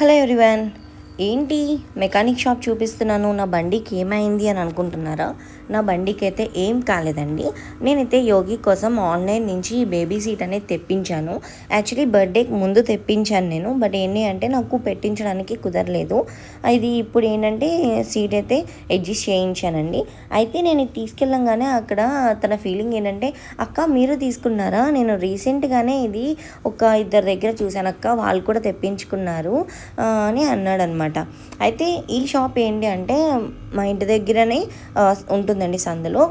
Hello everyone. ఏంటి mechanic shop చూపిస్తున్నాను, నా బండికి ఏమైంది అని అనుకుంటున్నారా? నా బండికి అయితే ఏం కాలేదండి. నేనైతే యోగి కోసం ఆన్లైన్ నుంచి బేబీ సీట్ అనేది తెప్పించాను. యాక్చువల్లీ బర్త్డేకి ముందు తెప్పించాను నేను, బట్ ఏంటి అంటే నాకు పెట్టించడానికి కుదరలేదు. ఇది ఇప్పుడు ఏంటంటే సీట్ అయితే అడ్జస్ట్ చేయించానండి. అయితే నేను ఇది తీసుకెళ్ళంగానే అక్కడ తన ఫీలింగ్ ఏంటంటే, అక్క మీరు తీసుకున్నారా? నేను రీసెంట్గానే ఇది ఒక ఇద్దరు దగ్గర చూశాను అక్క, వాళ్ళు కూడా తెప్పించుకున్నారు అని అన్నాడు అనమాట. అయితే ఈ షాప్ ఏంటి అంటే మా ఇంటి దగ్గరనే ఉంటుందండి సందులో.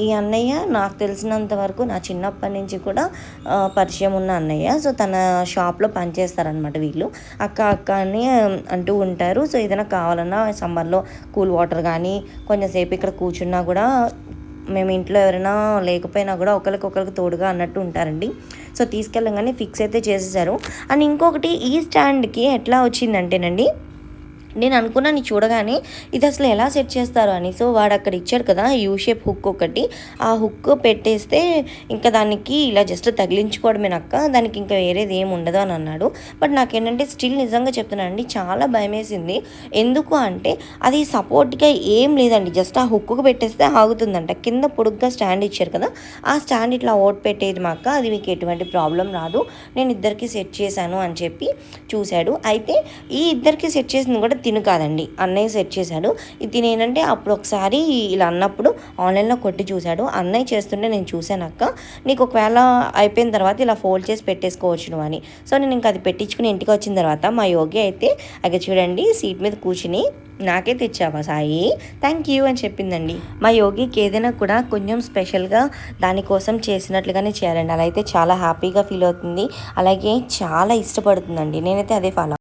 ఈ అన్నయ్య నాకు తెలిసినంత వరకు నా చిన్నప్పటి నుంచి కూడా పరిచయం ఉన్న అన్నయ్య. సో తన షాప్లో పనిచేస్తారనమాట వీళ్ళు. అక్క అక్క అని అంటూ ఉంటారు. సో ఏదైనా కావాలన్నా సమ్మర్లో కూల్ వాటర్ కానీ కొంచెంసేపు ఇక్కడ కూర్చున్నా కూడా, మేము ఇంట్లో ఎవరైనా లేకపోయినా కూడా ఒకరికి తోడుగా అన్నట్టు ఉంటారండి. సో తీసుకెళ్ళగానే ఫిక్స్ అయితే చేసేసారు. అండ్ ఇంకొకటి, ఈ స్టాండ్కి ఎట్లా వచ్చిందంటేనండి, నేను అనుకున్నాను చూడగానే ఇది అసలు ఎలా సెట్ చేస్తారు అని. సో వాడు అక్కడ ఇచ్చాడు కదా యూ షేప్ హుక్ ఒకటి, ఆ హుక్ పెట్టేస్తే ఇంకా దానికి ఇలా జస్ట్ తగిలించుకోవడమేనక్క, దానికి ఇంకా వేరేది ఏమి ఉండదు అని అన్నాడు. బట్ నాకేంటంటే స్టిల్ నిజంగా చెప్తున్నానండి, చాలా భయం వేసింది. ఎందుకు అంటే అది సపోర్ట్గా ఏం లేదండి, జస్ట్ ఆ హుక్కు పెట్టేస్తే ఆగుతుందంట. కింద పొడుగ్గా స్టాండ్ ఇచ్చారు కదా, ఆ స్టాండ్ ఇట్లా ఓట్ పెట్టేది మా అక్క, అది మీకు ఎటువంటి ప్రాబ్లం రాదు, నేను ఇద్దరికి సెట్ చేశాను అని చెప్పి చూశాడు. అయితే ఈ ఇద్దరికి సెట్ చేసింది కూడా తిను కాదండి, అన్నయ్య సెట్ చేశాడు. ఇది నేనంటే అప్పుడు ఒకసారి ఇలా అన్నప్పుడు ఆన్లైన్లో కొట్టి చూశాడు. అన్నయ్య చేస్తుంటే నేను చూశాను అక్క, నీకు ఒకవేళ అయిపోయిన తర్వాత ఇలా ఫోల్డ్ చేసి పెట్టేసుకోవచ్చు నువ్వు అని. సో నేను ఇంకా అది పెట్టించుకుని ఇంటికి వచ్చిన తర్వాత మా యోగి అయితే అక్కడ చూడండి సీట్ మీద కూర్చుని, నాకే తెచ్చావా సాయి, థ్యాంక్ యూ అని చెప్పిందండి. మా యోగికి ఏదైనా కూడా కొంచెం స్పెషల్గా దానికోసం చేసినట్లుగానే చేయాలండి. అలా అయితే చాలా హ్యాపీగా ఫీల్ అవుతుంది, అలాగే చాలా ఇష్టపడుతుందండి. నేనైతే అదే ఫాలో